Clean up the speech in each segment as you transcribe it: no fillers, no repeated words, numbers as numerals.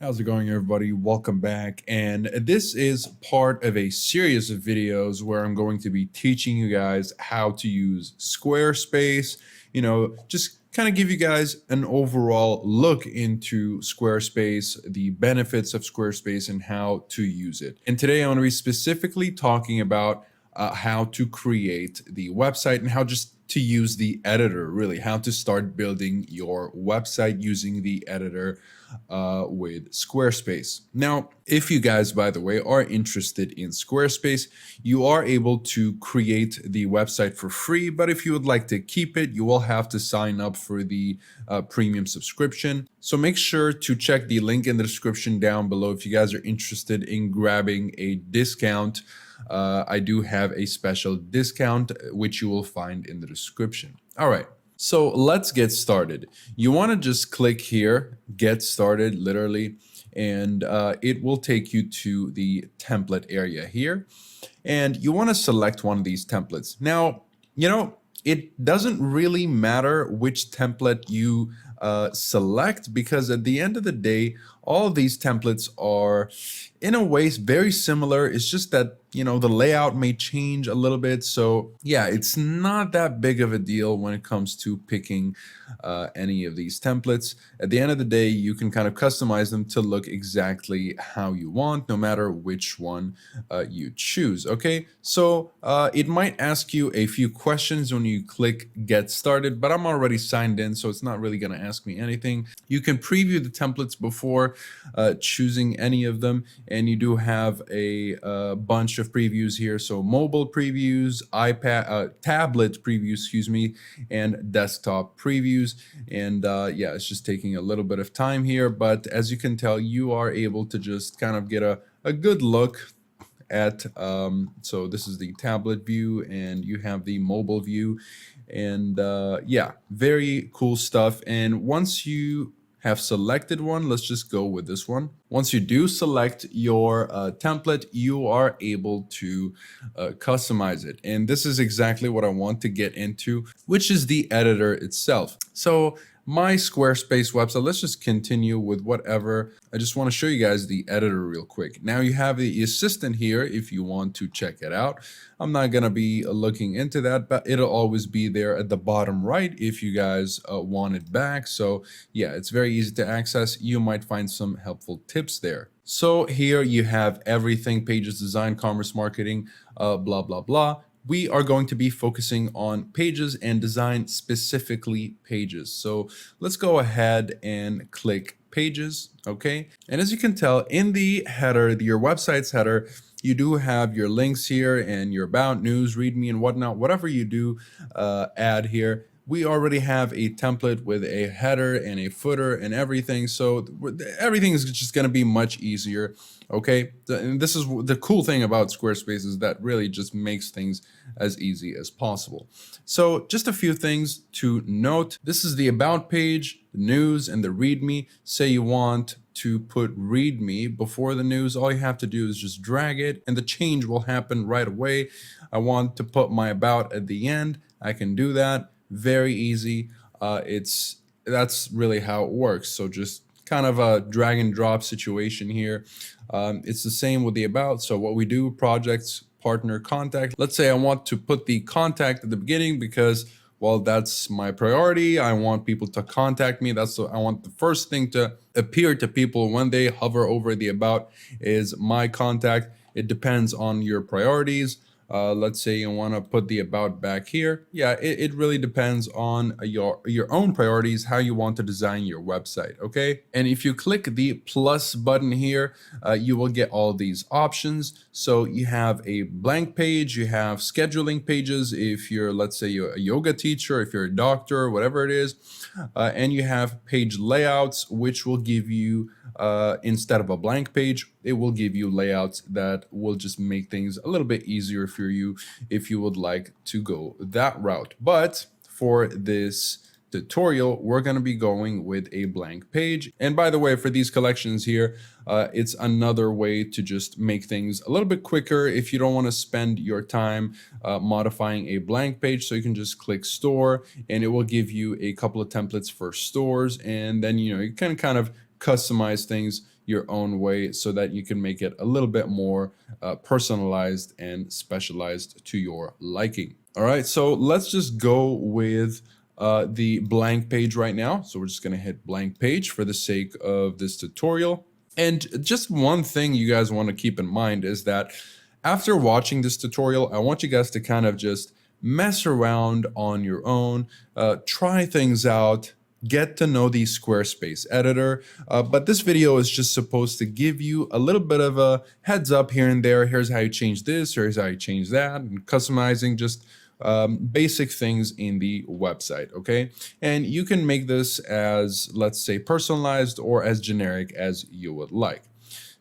How's it going, everybody? Welcome back. And this is part of a series of videos where I'm going to be teaching you guys how to use Squarespace, just kind of give you guys an overall look into Squarespace, the benefits of Squarespace, and how to use it. And today I want to be specifically talking about how to create the website and how just to use the editor, really, how to start building your website using the editor with Squarespace. Now, if you guys, by the way, are interested in Squarespace, you are able to create the website for free. But if you would like to keep it, you will have to sign up for the premium subscription. So make sure to check the link in the description down below if you guys are interested in grabbing a discount. I do have a special discount, which you will find in the description. All right. So let's get started. You want to just click here, get started, literally, and it will take you to the template area here. And you want to select one of these templates. Now, it doesn't really matter which template you select, because at the end of the day, all of these templates are in a way very similar. It's just that the layout may change a little bit. So yeah, it's not that big of a deal when it comes to picking any of these templates. At the end of the day, you can kind of customize them to look exactly how you want, no matter which one you choose. Okay, so it might ask you a few questions when you click get started, but I'm already signed in, so it's not really going to ask me anything. You can preview the templates before choosing any of them, and you do have a bunch of previews here. So mobile previews, iPad, tablet previews, excuse me, and desktop previews. And yeah, it's just taking a little bit of time here, but as you can tell, you are able to just kind of get a good look at, so this is the tablet view and you have the mobile view, and yeah, very cool stuff. And once you have selected one, let's just go with this one. Once you do select your template, you are able to customize it. And this is exactly what I want to get into, which is the editor itself. So my Squarespace website, let's just continue with whatever. I just want to show you guys the editor real quick. Now you have the assistant here if you want to check it out. I'm not going to be looking into that, but it'll always be there at the bottom right if you guys want it back. So yeah, it's very easy to access. You might find some helpful tips there. So here you have everything: pages, design, commerce, marketing, blah, blah, blah. We are going to be focusing on pages and design, specifically pages. So let's go ahead and click pages. Okay. And as you can tell in the header, your website's header, you do have your links here and your about, news, readme, and whatnot. Whatever you do add here, we already have a template with a header and a footer and everything. So everything is just going to be much easier. Okay. And this is the cool thing about Squarespace, is that really just makes things as easy as possible. So just a few things to note. This is the about page, the news, and the readme. Say you want to put readme before the news, all you have to do is just drag it and the change will happen right away. I want to put my about at the end. I can do that. Very easy. That's really how it works. So just kind of a drag and drop situation here. It's the same with the about. So what we do: projects, partner, contact. Let's say I want to put the contact at the beginning because, well, that's my priority. I want people to contact me. I want the first thing to appear to people when they hover over the about is my contact. It depends on your priorities. Let's say you want to put the about back here. Yeah, it really depends on your own priorities, how you want to design your website. Okay. And if you click the plus button here, you will get all these options. So you have a blank page, you have scheduling pages if you're, let's say, you're a yoga teacher, if you're a doctor, whatever it is, and you have page layouts, which will give you, instead of a blank page, it will give you layouts that will just make things a little bit easier for you if you would like to go that route. But for this tutorial, we're going to be going with a blank page. And by the way, for these collections here, it's another way to just make things a little bit quicker if you don't want to spend your time modifying a blank page. So you can just click store and it will give you a couple of templates for stores, and then you can kind of customize things your own way so that you can make it a little bit more personalized and specialized to your liking. All right, so let's just go with the blank page right now. So we're just gonna hit blank page for the sake of this tutorial. And just one thing you guys want to keep in mind is that after watching this tutorial, I want you guys to kind of just mess around on your own, try things out, get to know the Squarespace editor. But this video is just supposed to give you a little bit of a heads up here and there. Here's how you change this, here's how you change that, and customizing just basic things in the website, okay? And you can make this as, let's say, personalized or as generic as you would like.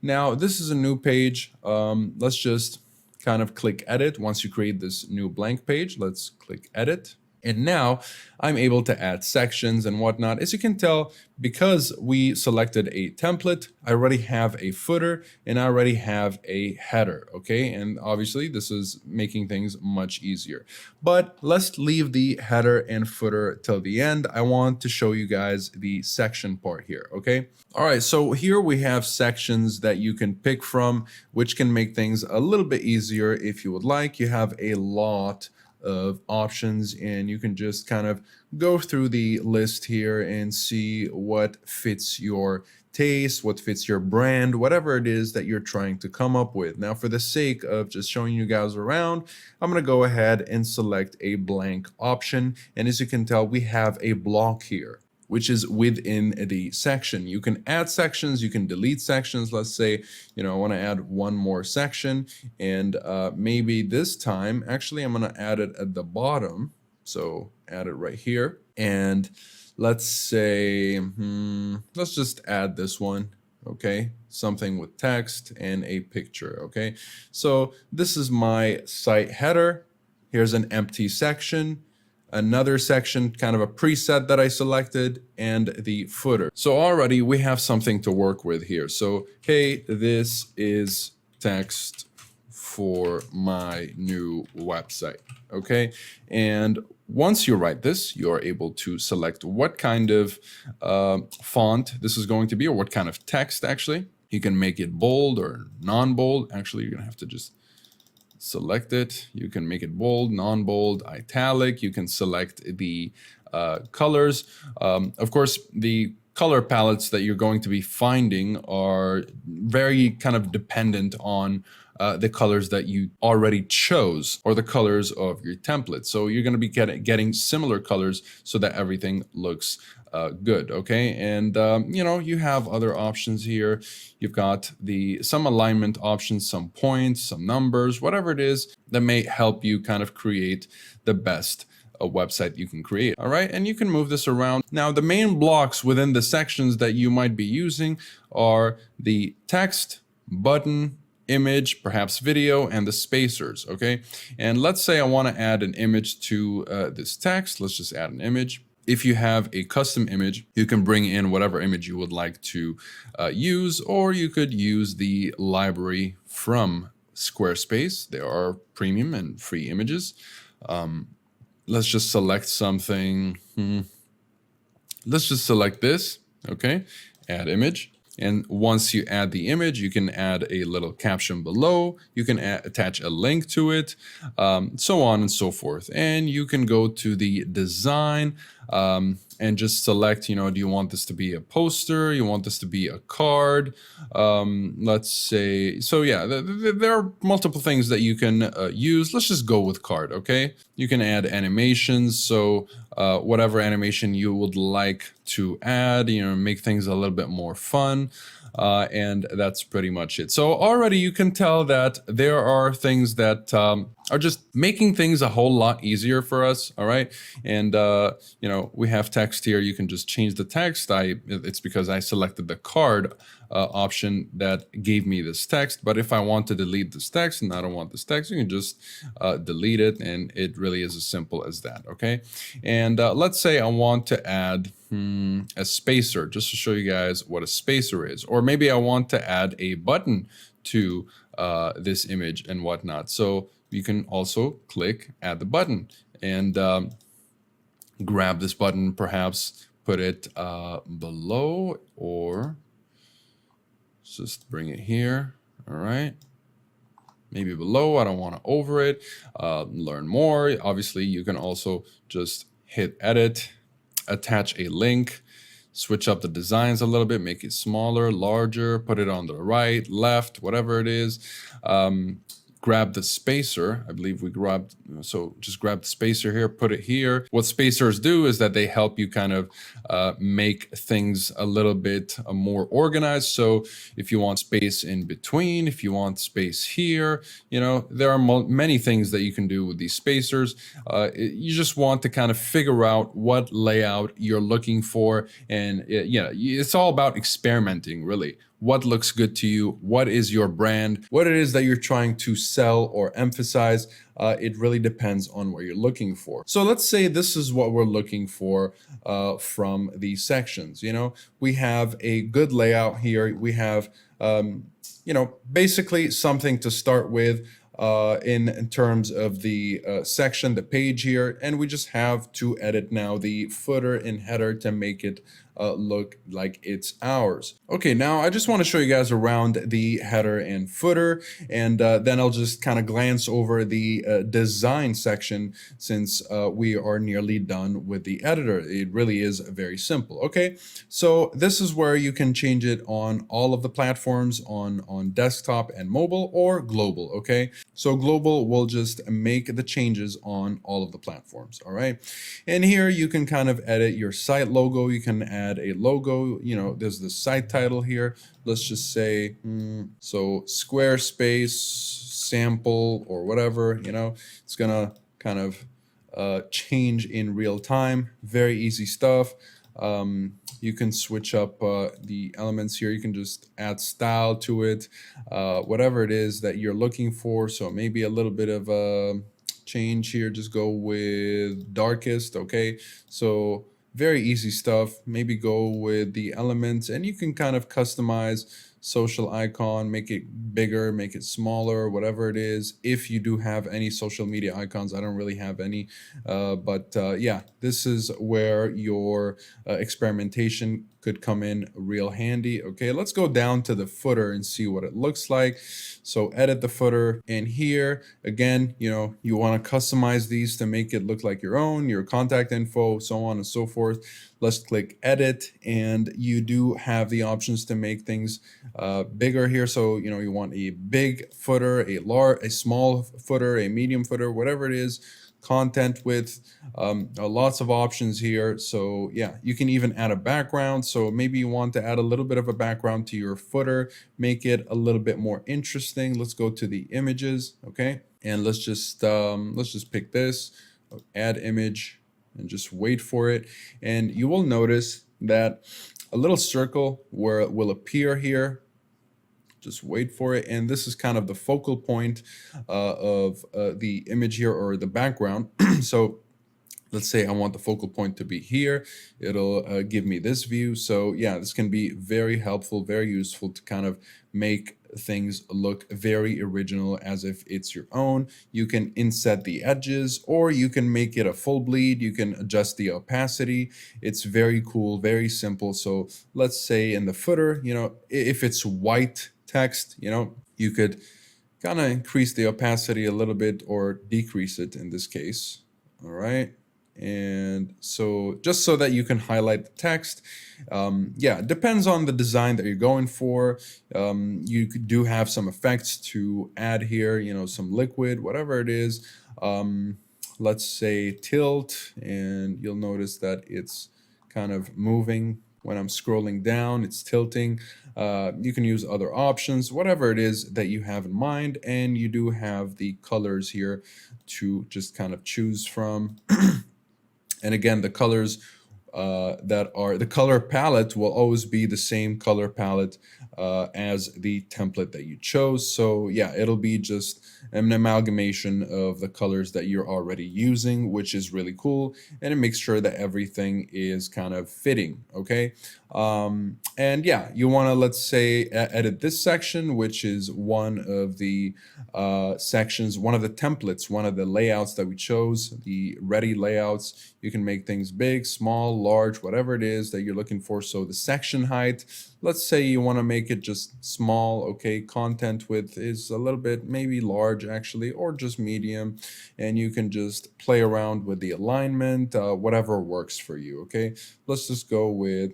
Now, this is a new page. Let's just kind of click edit. Once you create this new blank page, let's click edit. And now I'm able to add sections and whatnot. As you can tell, because we selected a template, I already have a footer and I already have a header, okay? And obviously this is making things much easier. But let's leave the header and footer till the end. I want to show you guys the section part here, okay? All right, so here we have sections that you can pick from, which can make things a little bit easier if you would like. You have a lot of options and you can just kind of go through the list here and see what fits your taste, what fits your brand, whatever it is that you're trying to come up with. Now, for the sake of just showing you guys around, I'm going to go ahead and select a blank option. And as you can tell, we have a block here, which is within the section. You can add sections, you can delete sections. Let's say, I want to add one more section, and maybe this time, actually, I'm going to add it at the bottom. So add it right here. And let's say, let's just add this one, okay? Something with text and a picture, okay? So this is my site header. Here's an empty section. Another section, kind of a preset that I selected, and the footer. So already we have something to work with here. So, hey, this is text for my new website, okay? And once you write this, you're able to select what kind of font this is going to be, or what kind of text, actually. You can make it bold or non-bold. Actually, you're gonna have to just select it. You can make it bold, non-bold, italic. You can select the colors. Of course, the color palettes that you're going to be finding are very kind of dependent on the colors that you already chose or the colors of your template. So you're going to be getting similar colors so that everything looks good, okay? And you have other options here. You've got some alignment options, some points, some numbers, whatever it is that may help you kind of create the best website you can create. All right, and you can move this around. Now, the main blocks within the sections that you might be using are the text, button, image, perhaps video, and the spacers, okay? And let's say I want to add an image to this text. Let's just add an image. If you have a custom image, you can bring in whatever image you would like to use, or you could use the library from Squarespace. There are premium and free images. Let's just select something. Let's just select this, okay? Add image. And once you add the image, you can add a little caption below. You can attach a link to it, so on and so forth. And you can go to the design and just select, do you want this to be a poster? You want this to be a card? Let's say, so yeah, there are multiple things that you can use. Let's just go with card, okay? You can add animations. So whatever animation you would like to add, make things a little bit more fun. And that's pretty much it. So already you can tell that there are things that are just making things a whole lot easier for us. All right. And, we have text here. You can just change the text. It's because I selected the card option that gave me this text. But if I want to delete this text and I don't want this text, you can just delete it. And it really is as simple as that. Okay. And let's say I want to add a spacer, just to show you guys what a spacer is. Or maybe I want to add a button to this image and whatnot. So you can also click add the button and grab this button, perhaps put it below or just bring it here. All right. Maybe below, I don't want to over it. Learn more. Obviously, you can also just hit edit, attach a link, switch up the designs a little bit, make it smaller, larger, put it on the right, left, whatever it is. Grab the spacer. I believe we grabbed, so just grab the spacer here, put it here. What spacers do is that they help you kind of make things a little bit more organized. So if you want space in between, if you want space here, you know, there are many things that you can do with these spacers. You just want to kind of figure out what layout you're looking for. And it's all about experimenting, really. What looks good to you? What is your brand? What it is that you're trying to sell or emphasize? It really depends on what you're looking for. So let's say this is what we're looking for from these sections. You know, we have a good layout here. We have, basically something to start with in terms of the section, the page here. And we just have to edit now the footer and header to make it look like it's ours. Okay, now I just want to show you guys around the header and footer, and then I'll just kind of glance over the design section since we are nearly done with the editor. It really is very simple. Okay, so this is where you can change it on all of the platforms, on desktop and mobile, or global. Okay, so global will just make the changes on all of the platforms. All right, and here you can kind of edit your site logo. You can add a logo. You know, there's the site title here. Let's just say so Squarespace sample or whatever. You know, it's gonna kind of change in real time. Very easy stuff. You can switch up the elements here. You can just add style to it, whatever it is that you're looking for. So maybe a little bit of a change here. Just go with darkest. Okay, so very easy stuff. Maybe go with the elements, and you can kind of customize social icon, make it bigger, make it smaller, whatever it is. If you do have any social media icons, I don't really have any, but yeah, this is where your experimentation could come in real handy. Okay, let's go down to the footer and see what it looks like. So edit the footer, and here again, you know, you want to customize these to make it look like your own, your contact info, so on and so forth. Let's click edit, and you do have the options to make things bigger here. So, you know, you want a big footer, a small footer, a medium footer, whatever it is. Content with lots of options here. So yeah, you can even add a background. So maybe you want to add a little bit of a background to your footer, make it a little bit more interesting. Let's go to the images. Okay, and let's just pick this, add image, and just wait for it. And you will notice that a little circle where it will appear here. Just wait for it. And this is kind of the focal point of the image here, or the background. So let's say I want the focal point to be here. It'll give me this view. So yeah, this can be very helpful, very useful to kind of make things look very original, as if it's your own. You can inset the edges, or you can make it a full bleed. You can adjust the opacity. It's very cool, very simple. So let's say in the footer, you know, if it's white text, you know, you could kind of increase the opacity a little bit, or decrease it in this case. All right. And so just so that you can highlight the text. Yeah, it depends on the design that you're going for. You do have some effects to add here, you know, some liquid, whatever it is. Let's say tilt, and you'll notice that it's kind of moving. When I'm scrolling down, it's tilting. You can use other options, whatever it is that you have in mind. And you do have the colors here to just kind of choose from. And again, the colors the color palette will always be the same color palette as the template that you chose. So yeah, it'll be just an amalgamation of the colors that you're already using, which is really cool. And it makes sure that everything is kind of fitting. Okay. And yeah, you want to, let's say, edit this section, which is one of the sections, one of the templates, one of the layouts that we chose, the ready layouts. You can make things big, small, large, whatever it is that you're looking for. So the section height, let's say you want to make it just small, okay? Content width is a little bit maybe large actually, or just medium, and you can just play around with the alignment, whatever works for you, okay? Let's just go with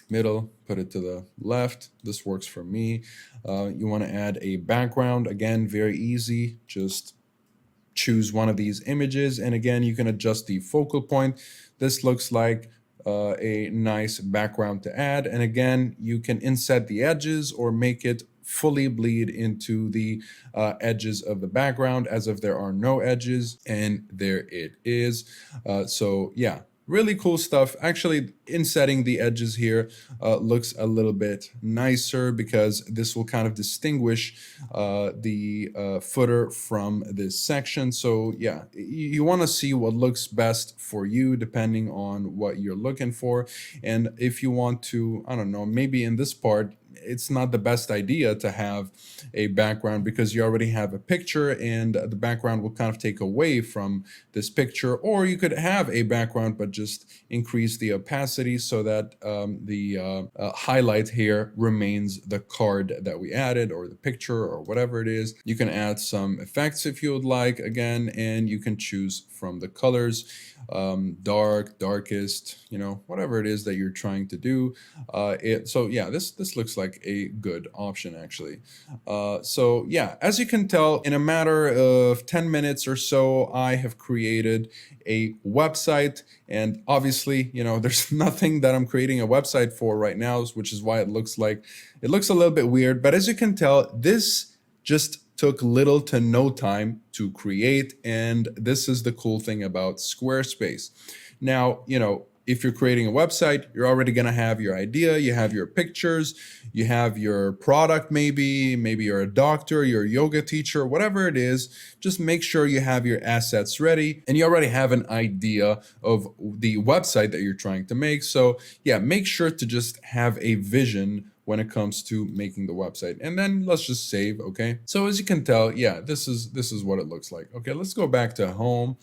middle, put it to the left. This works for me. You want to add a background, again, very easy. Just choose one of these images, and again, you can adjust the focal point. This looks like a nice background to add, and again, you can inset the edges or make it fully bleed into the edges of the background as if there are no edges, and there it is. So yeah, really cool stuff. Actually, insetting the edges here looks a little bit nicer because this will kind of distinguish the footer from this section. So yeah, you want to see what looks best for you depending on what you're looking for. And if you want to, I don't know, maybe in this part, it's not the best idea to have a background because you already have a picture and the background will kind of take away from this picture. Or you could have a background but just increase the opacity so that the highlight here remains the card that we added or the picture or whatever it is. You can add some effects if you would like, again, and you can choose from the colors, dark, darkest, you know, whatever it is that you're trying to do. So yeah, this looks like a good option actually. So yeah, as you can tell, in a matter of 10 minutes or so, I have created a website. And obviously, you know, there's nothing that I'm creating a website for right now, which is why it looks a little bit weird. But as you can tell, this just took little to no time to create. And this is the cool thing about Squarespace. Now, you know, if you're creating a website, you're already going to have your idea, you have your pictures, you have your product, maybe you're a doctor, you're a yoga teacher, whatever it is. Just make sure you have your assets ready and you already have an idea of the website that you're trying to make. So yeah, make sure to just have a vision when it comes to making the website, and then let's just save. Okay, so as you can tell, yeah, this is what it looks like. Okay, let's go back to home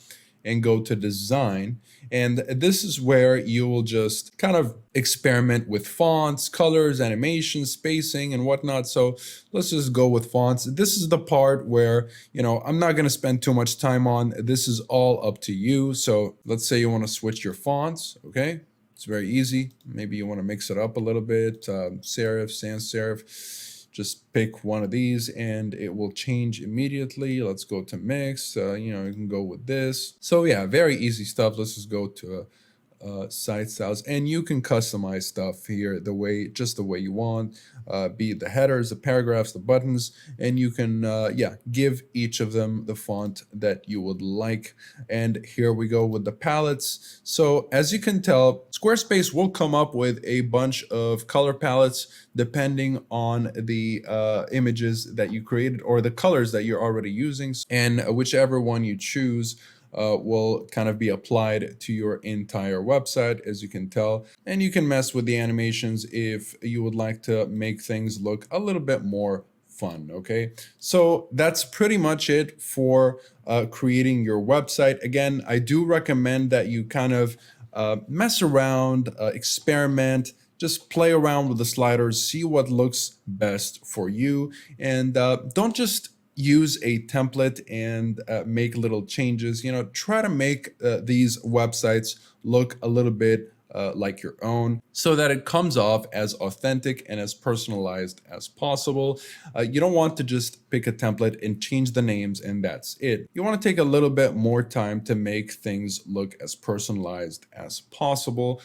and go to design, and this is where you will just kind of experiment with fonts, colors, animation, spacing, and whatnot. So let's just go with fonts. This is the part where, you know, I'm not going to spend too much time on. This is all up to you. So let's say you want to switch your fonts. Okay, it's very easy. Maybe you want to mix it up a little bit. Serif, sans serif. Just pick one of these and it will change immediately. Let's go to mix. You know, you can go with this. So yeah, very easy stuff. Let's just go to site styles, and you can customize stuff here just the way you want, be it the headers, the paragraphs, the buttons, and you can yeah, give each of them the font that you would like. And here we go with the palettes. So as you can tell, Squarespace will come up with a bunch of color palettes depending on the images that you created or the colors that you're already using, and whichever one you choose will kind of be applied to your entire website, as you can tell. And you can mess with the animations if you would like to make things look a little bit more fun. Okay, so that's pretty much it for creating your website. Again, I do recommend that you kind of mess around, experiment, just play around with the sliders, see what looks best for you, and don't just use a template and make little changes. You know, try to make these websites look a little bit like your own so that it comes off as authentic and as personalized as possible. You don't want to just pick a template and change the names and that's it. You want to take a little bit more time to make things look as personalized as possible.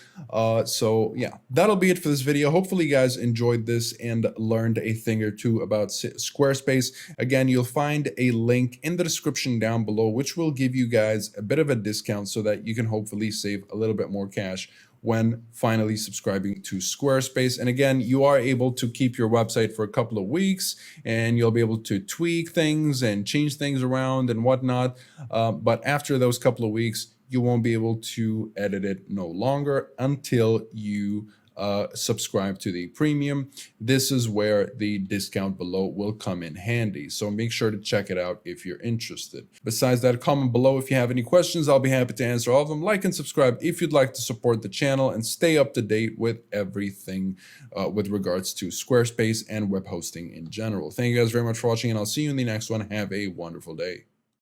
So yeah, that'll be it for this video. Hopefully you guys enjoyed this and learned a thing or two about Squarespace. Again, you'll find a link in the description down below, which will give you guys a bit of a discount so that you can hopefully save a little bit more cash when finally subscribing to Squarespace. And again, you are able to keep your website for a couple of weeks and you'll be able to tweak things and change things around and whatnot. But after those couple of weeks, you won't be able to edit it no longer until you subscribe to the premium, this is where the discount below will come in handy. So make sure to check it out if you're interested. Besides that, comment below if you have any questions. I'll be happy to answer all of them. Like and subscribe if you'd like to support the channel and stay up to date with everything with regards to Squarespace and web hosting in general. Thank you guys very much for watching, and I'll see you in the next one. Have a wonderful day.